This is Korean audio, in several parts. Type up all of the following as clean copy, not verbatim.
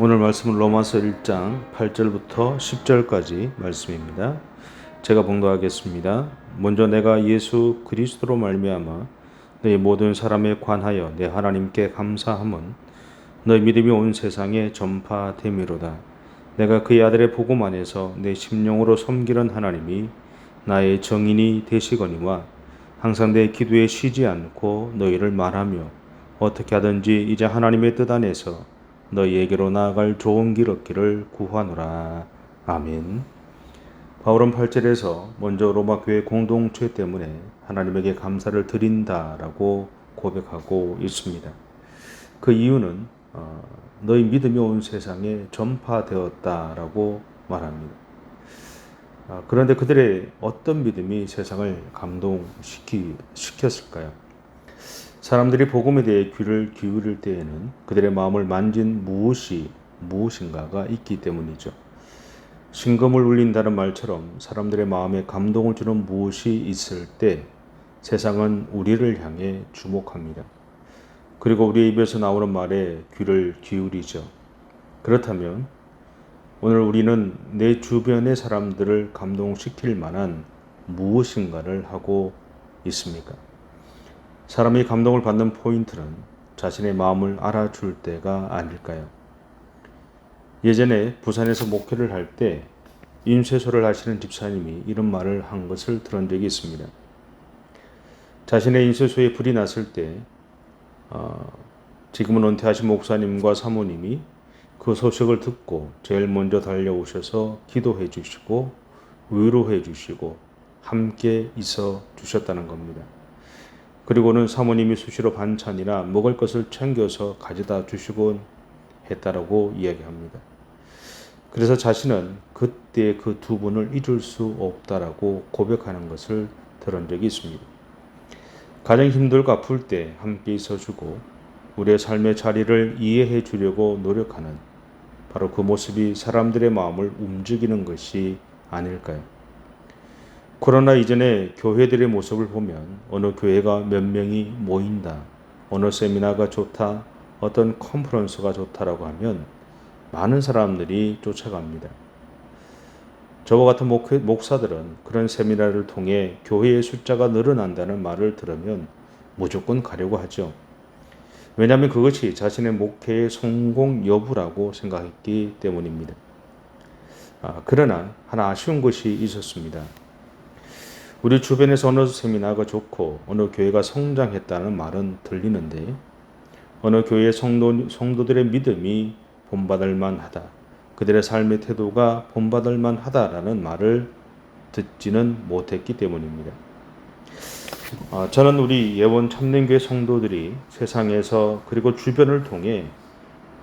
오늘 말씀은 로마서 1장 8절부터 10절까지 말씀입니다. 제가 봉독하겠습니다. 먼저 내가 예수 그리스도로 말미암아 너희 모든 사람에 관하여 내 하나님께 감사함은 너희 믿음이 온 세상에 전파됨이로다. 내가 그의 아들의 복음 안에서 내 심령으로 섬기는 하나님이 나의 정인이 되시거니와 항상 내 기도에 쉬지 않고 너희를 말하며 어떻게 하든지 이제 하나님의 뜻 안에서 너희에게로 나아갈 좋은 길 얻기를 구하노라. 아멘. 바울은 8절에서 먼저 로마 교회 공동체 때문에 하나님에게 감사를 드린다라고 고백하고 있습니다. 그 이유는 너희 믿음이 온 세상에 전파되었다라고 말합니다. 그런데 그들의 어떤 믿음이 세상을 감동시켰을까요? 사람들이 복음에 대해 귀를 기울일 때에는 그들의 마음을 만진 무엇인가가 있기 때문이죠. 심금을 울린다는 말처럼 사람들의 마음에 감동을 주는 무엇이 있을 때 세상은 우리를 향해 주목합니다. 그리고 우리의 입에서 나오는 말에 귀를 기울이죠. 그렇다면 오늘 우리는 내 주변의 사람들을 감동시킬 만한 무엇인가를 하고 있습니까? 사람이 감동을 받는 포인트는 자신의 마음을 알아줄 때가 아닐까요? 예전에 부산에서 목회를 할 때 인쇄소를 하시는 집사님이 이런 말을 한 것을 들은 적이 있습니다. 자신의 인쇄소에 불이 났을 때 지금은 은퇴하신 목사님과 사모님이 그 소식을 듣고 제일 먼저 달려오셔서 기도해 주시고 위로해 주시고 함께 있어 주셨다는 겁니다. 그리고는 사모님이 수시로 반찬이나 먹을 것을 챙겨서 가져다 주시곤 했다라고 이야기합니다. 그래서 자신은 그때 그 두 분을 잊을 수 없다라고 고백하는 것을 들은 적이 있습니다. 가장 힘들고 아플 때 함께 있어주고 우리의 삶의 자리를 이해해 주려고 노력하는 바로 그 모습이 사람들의 마음을 움직이는 것이 아닐까요? 코로나 이전에 교회들의 모습을 보면 어느 교회가 몇 명이 모인다, 어느 세미나가 좋다, 어떤 컨퍼런스가 좋다라고 하면 많은 사람들이 쫓아갑니다. 저와 같은 목사들은 그런 세미나를 통해 교회의 숫자가 늘어난다는 말을 들으면 무조건 가려고 하죠. 왜냐하면 그것이 자신의 목회의 성공 여부라고 생각했기 때문입니다. 그러나 하나 아쉬운 것이 있었습니다. 우리 주변에서 어느 세미나가 좋고 어느 교회가 성장했다는 말은 들리는데 어느 교회의 성도들의 믿음이 본받을 만하다, 그들의 삶의 태도가 본받을 만하다라는 말을 듣지는 못했기 때문입니다. 저는 우리 예원 참된교회 성도들이 세상에서 그리고 주변을 통해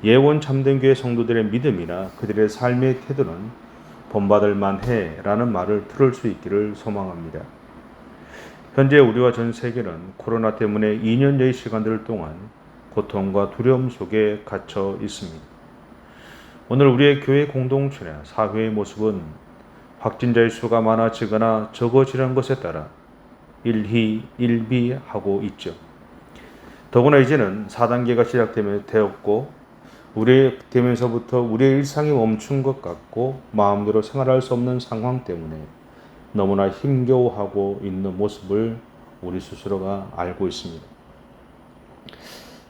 예원 참된교회 성도들의 믿음이나 그들의 삶의 태도는 본받을 만해 라는 말을 들을 수 있기를 소망합니다. 현재 우리와 전 세계는 코로나 때문에 2년여의 시간들 동안 고통과 두려움 속에 갇혀 있습니다. 오늘 우리의 교회 공동체나 사회의 모습은 확진자의 수가 많아지거나 적어지는 것에 따라 일희일비하고 있죠. 더구나 이제는 4단계가 시작되었고 되면서부터 우리의 일상이 멈춘 것 같고 마음대로 생활할 수 없는 상황 때문에 너무나 힘겨워하고 있는 모습을 우리 스스로가 알고 있습니다.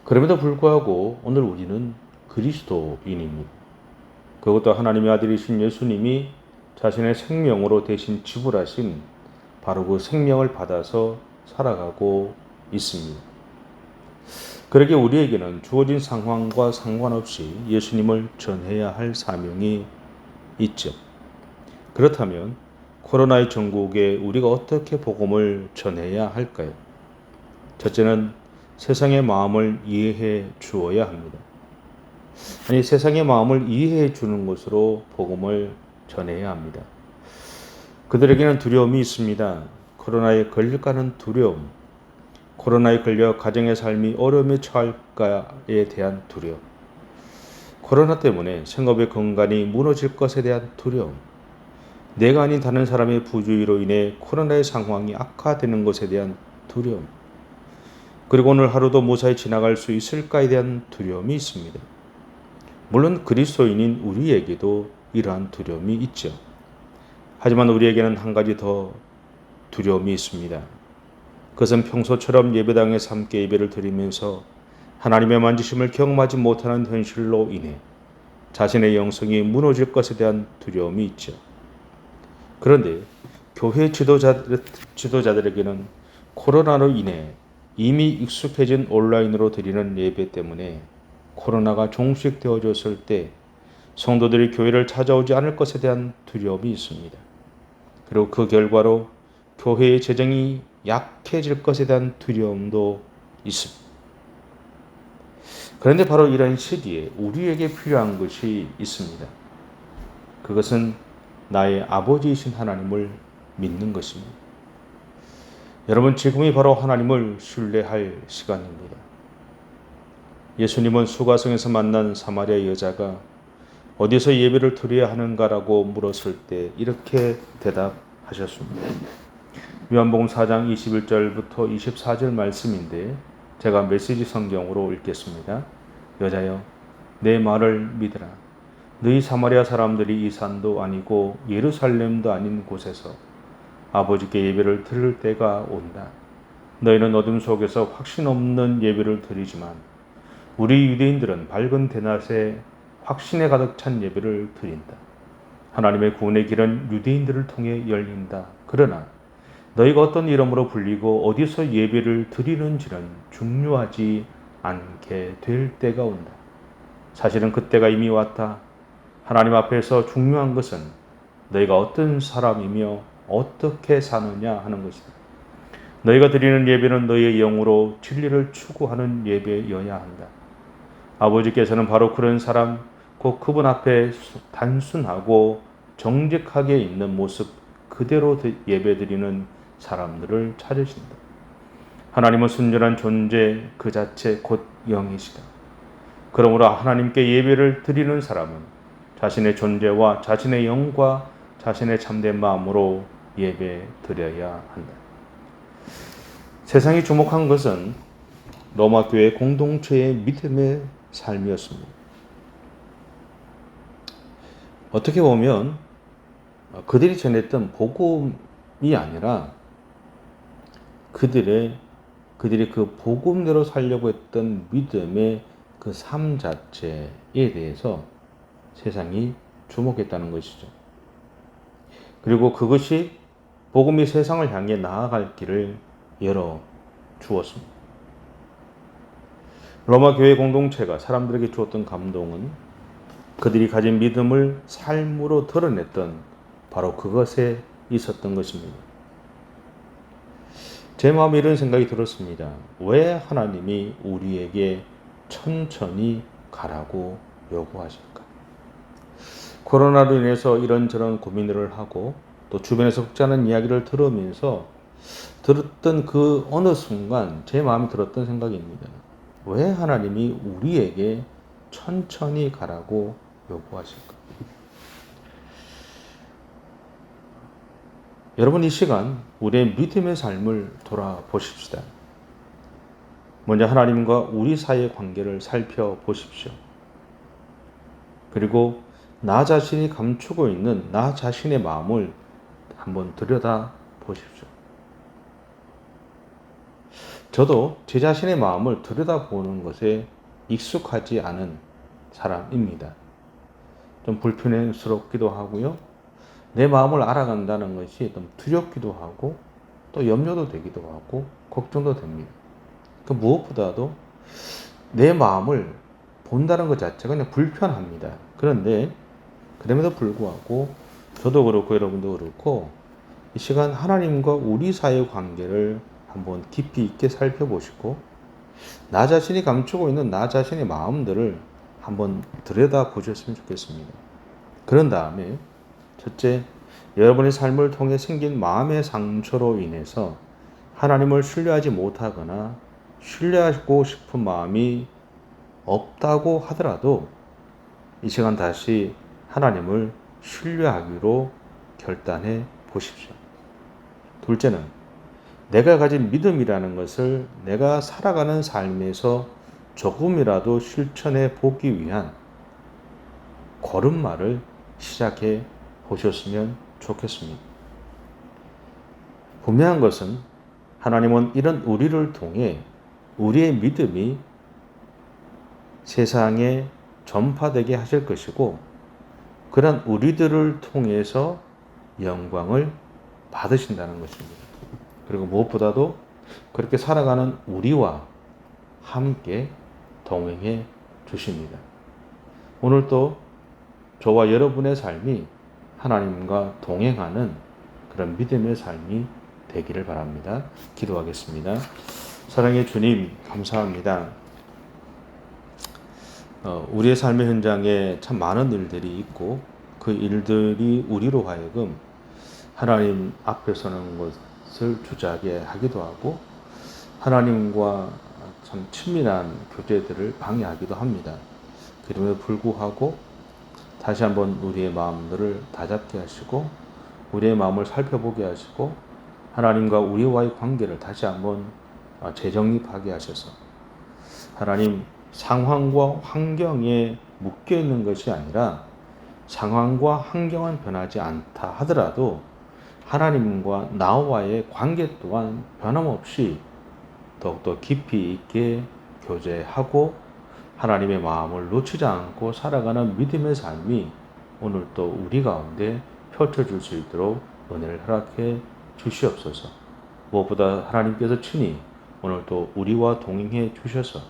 그럼에도 불구하고 오늘 우리는 그리스도인입니다. 그것도 하나님의 아들이신 예수님이 자신의 생명으로 대신 지불하신 바로 그 생명을 받아서 살아가고 있습니다. 그러기에 우리에게는 주어진 상황과 상관없이 예수님을 전해야 할 사명이 있죠. 그렇다면 코로나의 전국에 우리가 어떻게 복음을 전해야 할까요? 첫째는 세상의 마음을 이해해 주어야 합니다. 세상의 마음을 이해해 주는 것으로 복음을 전해야 합니다. 그들에게는 두려움이 있습니다. 코로나에 걸릴까 하는 두려움, 코로나에 걸려 가정의 삶이 어려움에 처할까에 대한 두려움, 코로나 때문에 생업의 건강이 무너질 것에 대한 두려움, 내가 아닌 다른 사람의 부주의로 인해 코로나의 상황이 악화되는 것에 대한 두려움, 그리고 오늘 하루도 무사히 지나갈 수 있을까에 대한 두려움이 있습니다. 물론 그리스도인인 우리에게도 이러한 두려움이 있죠. 하지만 우리에게는 한 가지 더 두려움이 있습니다. 그것은 평소처럼 예배당에서 함께 예배를 드리면서 하나님의 만지심을 경험하지 못하는 현실로 인해 자신의 영성이 무너질 것에 대한 두려움이 있죠. 그런데 교회 지도자들에게는 코로나로 인해 이미 익숙해진 온라인으로 드리는 예배 때문에 코로나가 종식되어졌을 때 성도들이 교회를 찾아오지 않을 것에 대한 두려움이 있습니다. 그리고 그 결과로 교회의 재정이 약해질 것에 대한 두려움도 있습니다. 그런데 바로 이런 시기에 우리에게 필요한 것이 있습니다. 그것은 나의 아버지이신 하나님을 믿는 것입니다. 여러분, 지금이 바로 하나님을 신뢰할 시간입니다. 예수님은 수가성에서 만난 사마리아 여자가 어디서 예배를 드려야 하는가라고 물었을 때 이렇게 대답하셨습니다. 요한복음 4장 21절부터 24절 말씀인데 제가 메시지 성경으로 읽겠습니다. 여자여, 내 말을 믿으라. 너희 사마리아 사람들이 이 산도 아니고 예루살렘도 아닌 곳에서 아버지께 예배를 드릴 때가 온다. 너희는 어둠 속에서 확신 없는 예배를 드리지만 우리 유대인들은 밝은 대낮에 확신에 가득 찬 예배를 드린다. 하나님의 구원의 길은 유대인들을 통해 열린다. 그러나 너희가 어떤 이름으로 불리고 어디서 예배를 드리는지는 중요하지 않게 될 때가 온다. 사실은 그때가 이미 왔다. 하나님 앞에서 중요한 것은 너희가 어떤 사람이며 어떻게 사느냐 하는 것이다. 너희가 드리는 예배는 너희의 영으로 진리를 추구하는 예배여야 한다. 아버지께서는 바로 그런 사람, 곧 그분 앞에 단순하고 정직하게 있는 모습 그대로 예배드리는 사람들을 찾으신다. 하나님은 순전한 존재 그 자체 곧 영이시다. 그러므로 하나님께 예배를 드리는 사람은 자신의 존재와 자신의 영과 자신의 참된 마음으로 예배 드려야 한다. 세상이 주목한 것은 로마 교회 공동체의 믿음의 삶이었습니다. 어떻게 보면 그들이 전했던 복음이 아니라 그들이 그 복음대로 살려고 했던 믿음의 그 삶 자체에 대해서 세상이 주목했다는 것이죠. 그리고 그것이 복음이 세상을 향해 나아갈 길을 열어 주었습니다. 로마 교회 공동체가 사람들에게 주었던 감동은 그들이 가진 믿음을 삶으로 드러냈던 바로 그것에 있었던 것입니다. 제 마음에 이런 생각이 들었습니다. 왜 하나님이 우리에게 천천히 가라고 요구하실까? 코로나로 인해서 이런저런 고민을 하고 또 주변에서 혹자는 이야기를 들으면서 들었던 그 어느 순간 제 마음에 들었던 생각입니다. 왜 하나님이 우리에게 천천히 가라고 요구하실까? 여러분, 이 시간 우리의 믿음의 삶을 돌아보십시다. 먼저 하나님과 우리 사이의 관계를 살펴보십시오. 그리고 나 자신이 감추고 있는 나 자신의 마음을 한번 들여다 보십시오. 저도 제 자신의 마음을 들여다보는 것에 익숙하지 않은 사람입니다. 좀 불편스럽기도 하고요. 내 마음을 알아간다는 것이 좀 두렵기도 하고 또 염려도 되기도 하고 걱정도 됩니다. 무엇보다도 내 마음을 본다는 것 자체가 그냥 불편합니다. 그런데 그럼에도 불구하고 저도 그렇고 여러분도 그렇고 이 시간 하나님과 우리 사이의 관계를 한번 깊이 있게 살펴보시고 나 자신이 감추고 있는 나 자신의 마음들을 한번 들여다 보셨으면 좋겠습니다. 그런 다음에 첫째, 여러분의 삶을 통해 생긴 마음의 상처로 인해서 하나님을 신뢰하지 못하거나 신뢰하고 싶은 마음이 없다고 하더라도 이 시간 다시 하나님을 신뢰하기로 결단해 보십시오. 둘째는 내가 가진 믿음이라는 것을 내가 살아가는 삶에서 조금이라도 실천해 보기 위한 걸음마를 시작해 보셨으면 좋겠습니다. 분명한 것은 하나님은 이런 우리를 통해 우리의 믿음이 세상에 전파되게 하실 것이고, 그런 우리들을 통해서 영광을 받으신다는 것입니다. 그리고 무엇보다도 그렇게 살아가는 우리와 함께 동행해 주십니다. 오늘 또 저와 여러분의 삶이 하나님과 동행하는 그런 믿음의 삶이 되기를 바랍니다. 기도하겠습니다. 사랑의 주님, 감사합니다. 우리의 삶의 현장에 참 많은 일들이 있고, 그 일들이 우리로 하여금 하나님 앞에 서는 것을 주저하게 하기도 하고, 하나님과 참 친밀한 교제들을 방해하기도 합니다. 그럼에도 불구하고 다시 한번 우리의 마음들을 다잡게 하시고, 우리의 마음을 살펴보게 하시고, 하나님과 우리와의 관계를 다시 한번 재정립하게 하셔서, 하나님, 상황과 환경에 묶여 있는 것이 아니라 상황과 환경은 변하지 않다 하더라도 하나님과 나와의 관계 또한 변함없이 더욱더 깊이 있게 교제하고 하나님의 마음을 놓치지 않고 살아가는 믿음의 삶이 오늘 또 우리 가운데 펼쳐질 수 있도록 은혜를 허락해 주시옵소서. 무엇보다 하나님께서 친히 오늘 또 우리와 동행해 주셔서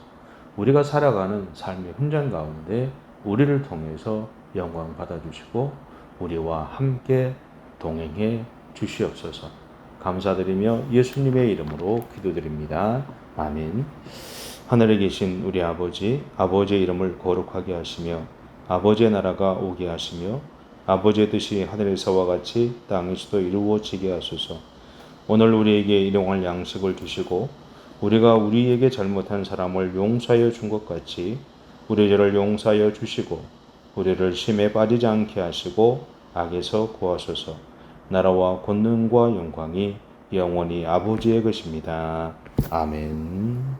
우리가 살아가는 삶의 현장 가운데 우리를 통해서 영광 받아주시고 우리와 함께 동행해 주시옵소서. 감사드리며 예수님의 이름으로 기도드립니다. 아멘. 하늘에 계신 우리 아버지, 아버지의 이름을 거룩하게 하시며 아버지의 나라가 오게 하시며 아버지의 뜻이 하늘에서와 같이 땅에서도 이루어지게 하소서. 오늘 우리에게 일용할 양식을 주시고 우리가 우리에게 잘못한 사람을 용서하여 준 것 같이 우리 죄를 용서하여 주시고 우리를 심에 빠지지 않게 하시고 악에서 구하소서. 나라와 권능과 영광이 영원히 아버지의 것입니다. 아멘.